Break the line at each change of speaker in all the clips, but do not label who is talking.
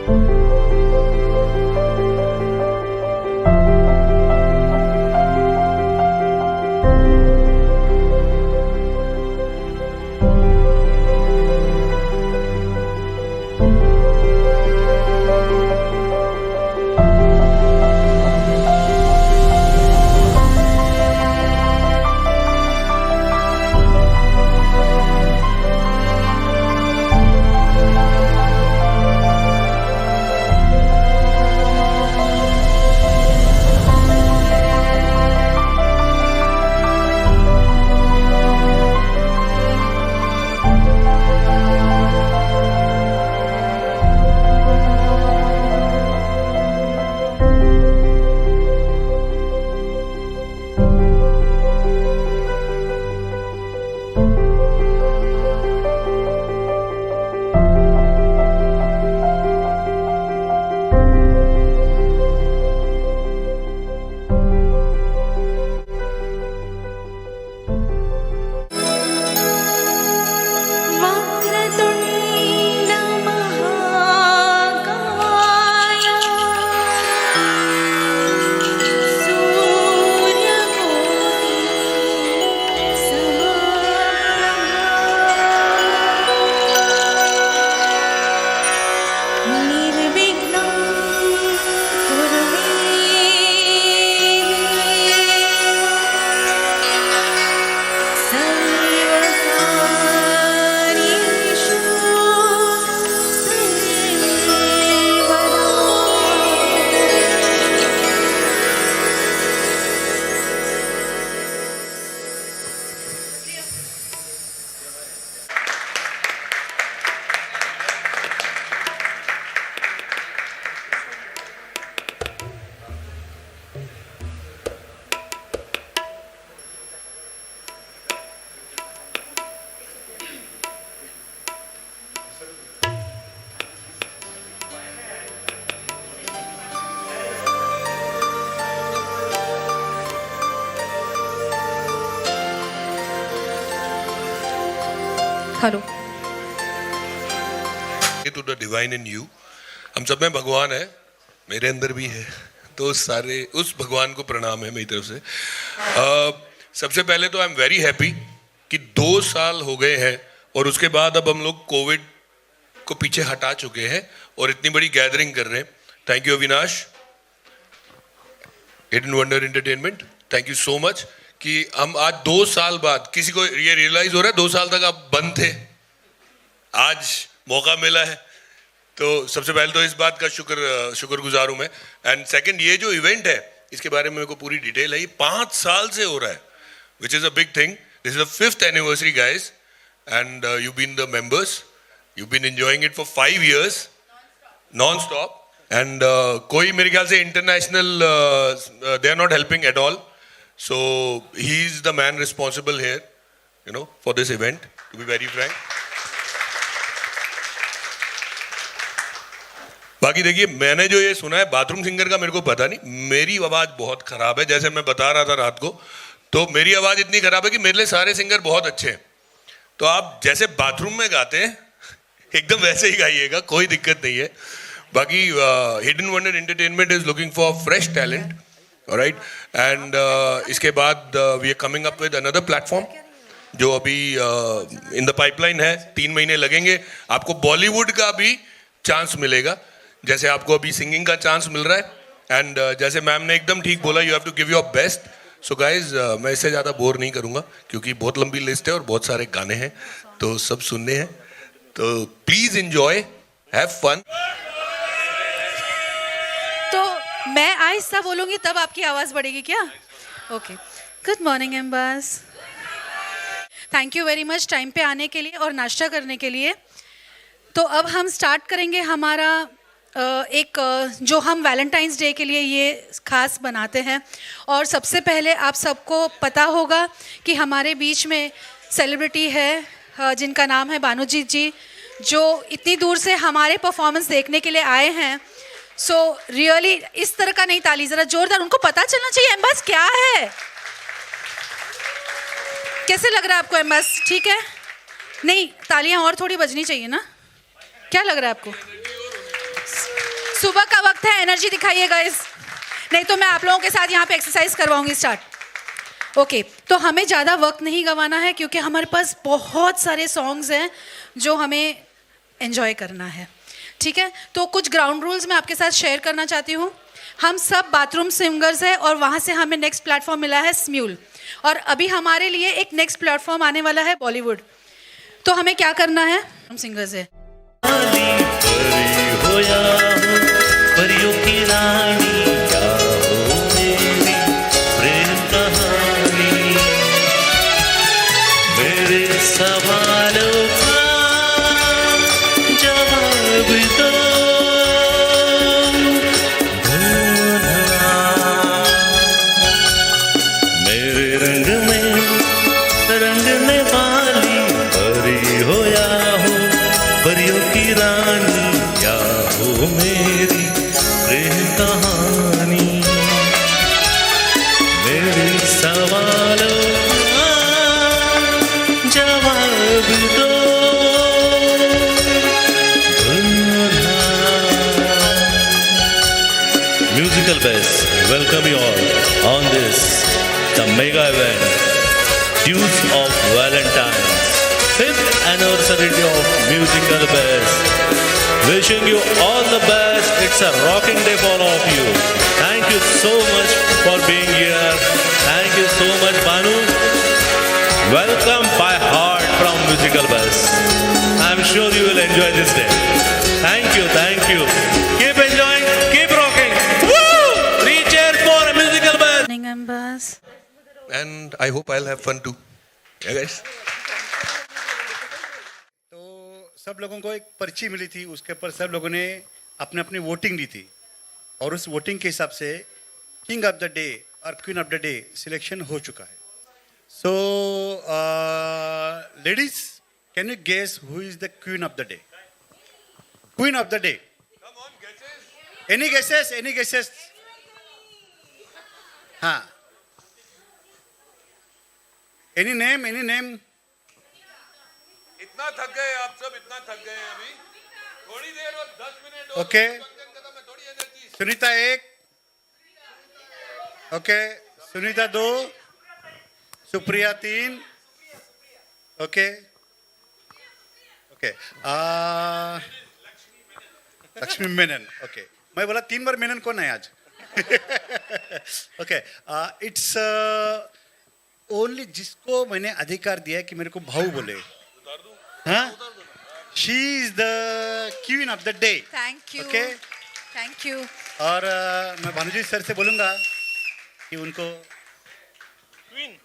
Hello.
To the divine in you, हम सब में भगवान है, मेरे अंदर भी है, तो सारे उस भगवान को प्रणाम है मेरी तरफ से। सबसे पहले तो आई एम वेरी हैप्पी कि 2 साल हो गए हैं और उसके बाद अब हम लोग कोविड को पीछे हटा चुके हैं और इतनी बड़ी गैदरिंग कर रहे हैं। Thank you Avinash, hidden wonder entertainment, thank you so much कि हम आज 2 साल बाद, किसी को ये रियलाइज हो रहा है 2 साल तक आप बंद थे, आज मौका मिला है, तो सबसे पहले तो इस बात का शुक्रगुजार हूं मैं। एंड सेकंड, ये जो इवेंट है इसके बारे में मेरे को पूरी डिटेल है, ये 5 साल से हो रहा है, which is a big thing. This is the 5th anniversary guys, and you been the members, you been enjoying it for 5 years nonstop. And कोई मेरे ख्याल से international they are not helping at all, so he is the man responsible here, you know, for this event, to be very frank. बाकी देखिए, मैंने जो ये सुना है बाथरूम सिंगर का मेरे को पता नहीं, मेरी आवाज बहुत खराब है, जैसे मैं बता रहा था रात को, तो मेरी आवाज इतनी खराब है कि मेरे लिए सारे सिंगर बहुत अच्छे हैं, तो आप जैसे बाथरूम में गाते हैं एकदम वैसे ही गाइएगा, कोई दिक्कत नहीं है। बाकी hidden wonder entertainment is looking for fresh talent, alright, and इसके बाद we are coming up with another platform जो अभी इन द पाइपलाइन है, 3 महीने लगेंगे, आपको बॉलीवुड का भी चांस मिलेगा, जैसे आपको अभी सिंगिंग का चांस मिल रहा है। एंड जैसे मैम ने एकदम ठीक बोला, you have to give your best. So guys, मैं इससे ज़्यादा बोर नहीं करूँगा क्योंकि बहुत लंबी लिस्ट है और बहुत सारे गाने हैं, तो सब सुनने हैं, तो प्लीज़ इंजॉय, हैव फन।
तो मैं आहिस्ता बोलूंगी तब आपकी आवाज़ बढ़ेगी क्या? ओके। गुड मॉर्निंग एम्बास, thank you very much time पे आने के लिए और नाश्ता करने के लिए। तो अब हम स्टार्ट करेंगे हमारा एक जो हम वैलेंटाइंस डे के लिए ये खास बनाते हैं, और सबसे पहले आप सबको पता होगा कि हमारे बीच में सेलिब्रिटी है जिनका नाम है बानूजीत जी, जो इतनी दूर से हमारे परफॉर्मेंस देखने के लिए आए हैं। सो रियली इस तरह का नहीं, ताली ज़रा जोरदार, उनको पता चलना चाहिए एम्बास क्या है। कैसे लग रहा है आपको एम्बास? ठीक है? नहीं, तालियां और थोड़ी बजनी चाहिए ना, क्या लग रहा है आपको? सुबह का वक्त है, एनर्जी दिखाइए गाइस, नहीं तो मैं आप लोगों के साथ यहाँ पे एक्सरसाइज करवाऊंगी स्टार्ट। ओके, तो हमें ज़्यादा वक्त नहीं गंवाना है क्योंकि हमारे पास बहुत सारे सॉन्ग्स हैं जो हमें एंजॉय करना है, ठीक है। तो कुछ ग्राउंड रूल्स मैं आपके साथ शेयर करना चाहती हूँ। हम सब बाथरूम सिंगर्स हैं और वहाँ से हमें नेक्स्ट प्लेटफॉर्म मिला है स्म्यूल, और अभी हमारे लिए एक नेक्स्ट प्लेटफॉर्म आने वाला है बॉलीवुड। तो हमें क्या करना है, हम सिंगर्स हैं।
परियों की रानी क्या हो मेरी प्रेम कहानी, मेरे सवालों का जवाब दो, मेरे रंग में रंगने वाली परी हो या हो परियों की रानी, क्या हो मेरी प्रेम कहानी, मेरे सवालों का जवाब दो, Musical Best welcome you all on this the mega event Dues of Valentine's 5th anniversary of Musical Best. Wishing you all the best. It's a rocking day for all of you. Thank you so much for being here. Thank you so much, Banu. Welcome by heart from Musical Best. I'm sure you will enjoy this day. Thank you, thank you. Keep enjoying, keep rocking. Woo! 3 cheers for Musical Best.
Members.
And I hope I'll have fun too. Yeah, guys.
सब लोगों को एक पर्ची मिली थी, उसके ऊपर सब लोगों ने अपने अपनी वोटिंग दी थी, और उस वोटिंग के हिसाब से किंग ऑफ द डे और queen of the day selection हो चुका है। So ladies, can you guess who is the queen of the day? Queen of the day, any guesses? Any guesses? हाँ, एनी नेम? Any name?
इतना थक गए आप सब, इतना थक गए हैं अभी, थोड़ी देर और 10 मिनट और
ओके।
फंक्शन खत्म है, थोड़ी energy.
Sunita 1, okay, Sunita 2, Supriya 3, okay okay, Lakshmi Menon, okay. मैं बोला 3 बार मेनन कौन है आज? ओके, इट्स ओनली जिसको मैंने अधिकार दिया है कि मेरे को भाऊ बोले, हाँ, she is the queen of the day.
Thank you,
okay,
thank you.
और मैं भानुजी सर से बोलूंगा कि उनको क्वीन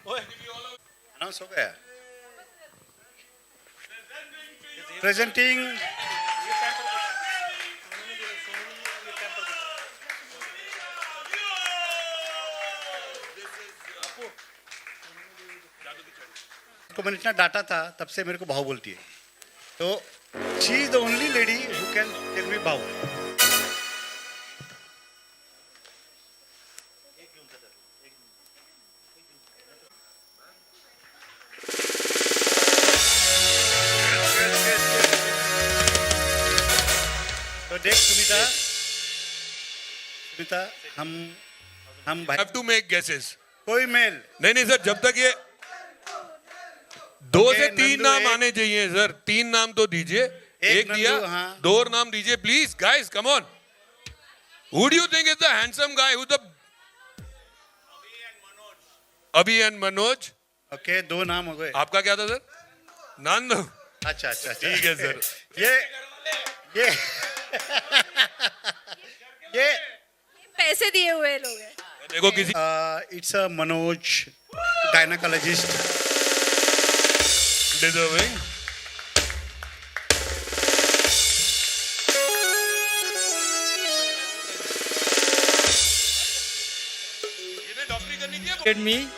अनाउंस हो गया। प्रेजेंटिंग को मैंने इतना डांटा था, तब से मेरे को भाव बोलती है, तो she is the only lady who can tell me भाव। तो देख सुनीता, सुनीता, हम भाई
Have to make guesses.
कोई मेल
नहीं सर, जब तक ये 2 से 3
नंदू
नाम
एक।
आने चाहिए सर, 3 नाम तो दीजिए। एक दिया,
नंदू, हाँ।
2 और नाम दीजिए please guys, come on. Who do you think is the handsome guy? Who's the Abhi and Manoj?
Okay, 2 नाम हो गए।
आपका क्या था सर? नंद।
अच्छा अच्छा,
ठीक है सर।
ये ये
पैसे दिए हुए लोग हैं।
देखो किसी
it's a Manoj, gynaecologist,
deserving.
me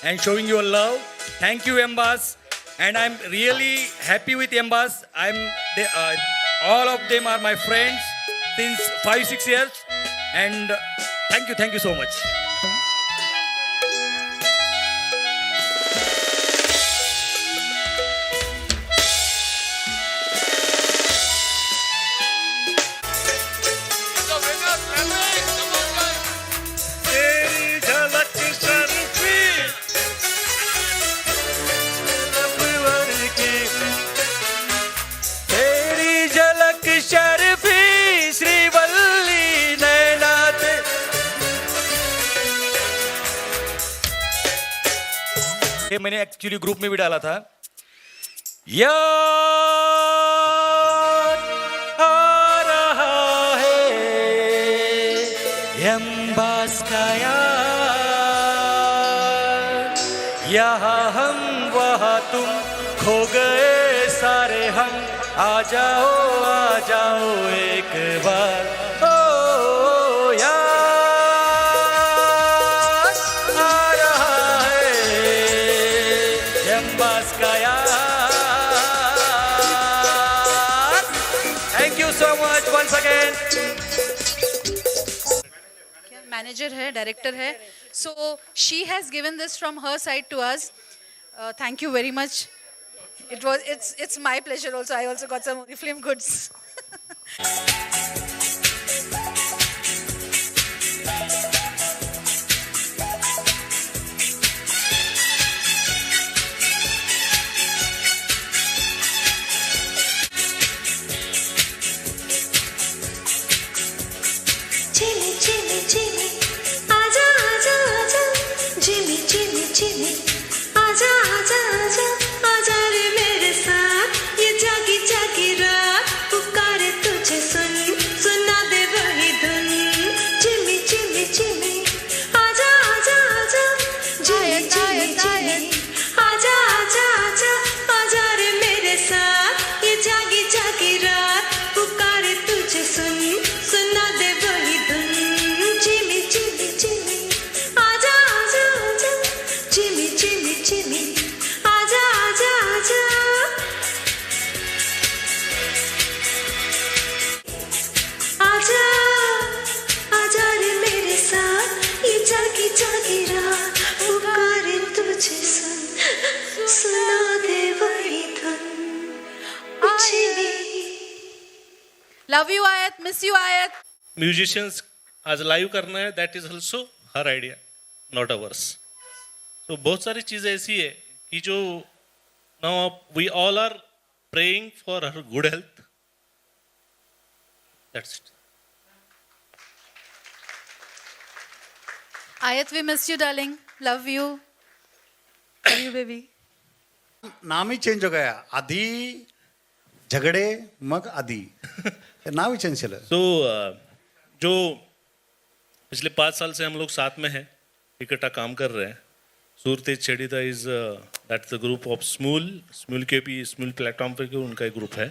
and showing your love. Thank you, Embas. And I'm really happy with Embas. All of them are my friends since 5-6 years. And thank you so much. ये मैंने actually group में भी डाला था। याद आ रहा है एम्बास का याद, यहाँ हम वहाँ तुम, खो गए सारे हम, आ जाओ एक बार। ओ याद आ रहा है एम्बास का याद। Thank you so much once again.
Manager है, डायरेक्टर है, so she has given this from her side to us. Thank you very much. It's my pleasure also. I also got some Oriflame goods.
Jimmy, Jimmy, Jimmy, आजा आजा आजा, Jimmy, Jimmy, Jimmy, आजा आजा आजा, आजा रे मेरे साथ, ये जागी जागी रात पुकारे तुझे सुन, सुना दे वही धुन। Jimmy, Jimmy, Jimmy, आजा आजा आजा, Jimmy, Jimmy, Jimmy, आजा आजा आजा, आजा रे मेरे साथ, ये जागी जागी रात पुकारे तुझे सुन, सुना दे वही धुन। Jimmy, Jimmy, Jimmy, आजा आजा आजा, Jimmy, Jimmy, Jimmy, आजा आजा आजा, आजा आजा रे मेरे साथ, ये जागी जागी रात पुकारे तुझे सुन, सुना दे वही धुन। Jimmy,
Love you, Ayat. Miss you, Ayat.
Musicians आज लाइव करना है, that is also her idea, not ours. तो बहुत सारी चीज़ें ऐसी है कि जो now we all are praying for her good health, that's it.
Ayat, we miss you, darling. Love you. Love you, baby.
नाम ही चेंज हो गया, आधी झगड़े मग आधी नाम ही चेंज केलं.
तो जो पिछले 5 साल से हम लोग साथ में हैं, इकट्ठा काम कर रहे हैं. सूरतेज छेड़ीदा is that's the group of Smule के पी स्मूल प्लेटफॉर्म पे उनका एक ग्रुप है.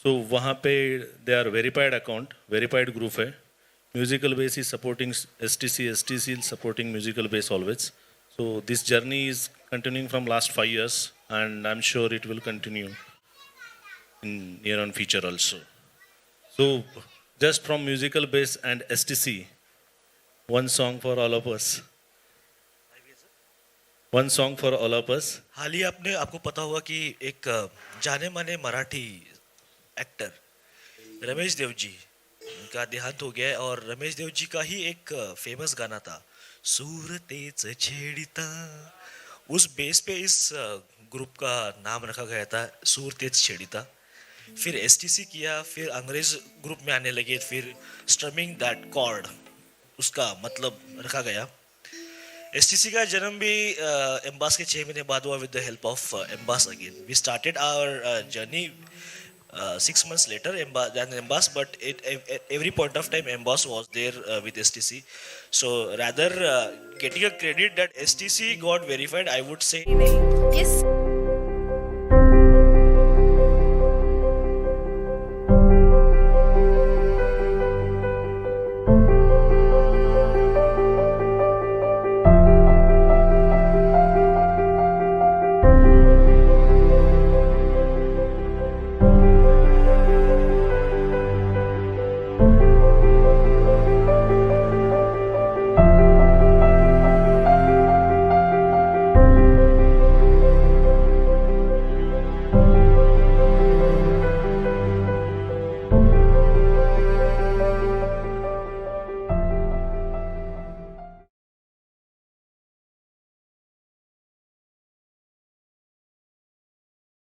सो वहाँ पे they are verified account, verified group है. Musical base is supporting STC is supporting musical base always. So this journey is continuing from last 5 years and I'm sure it will continue in near on future also. So just from musical base and STC, one song for all of us. One song for all of us.
हाल ही आपको पता होगा कि एक जाने माने Marathi actor Ramesh Dev ji का देहांत हो गया है. और रमेश देव जी का ही एक फेमस गाना था, सूरतेच छेड़ीता. उस बेस पे इस ग्रुप का नाम रखा गया था, सूरतेज छेड़ीता. फिर STC किया, फिर अंग्रेज ग्रुप में आने लगे, फिर स्ट्रमिंग दैट कॉर्ड उसका मतलब रखा गया. STC का जन्म भी एम्बास के 6 महीने बाद हुआ विद द हेल्प ऑफ एम्बास again. We started our journey 6 months later than Embass, but at every point of time Embass was there with STC. So rather getting a credit that STC got verified, I would say.
Yes.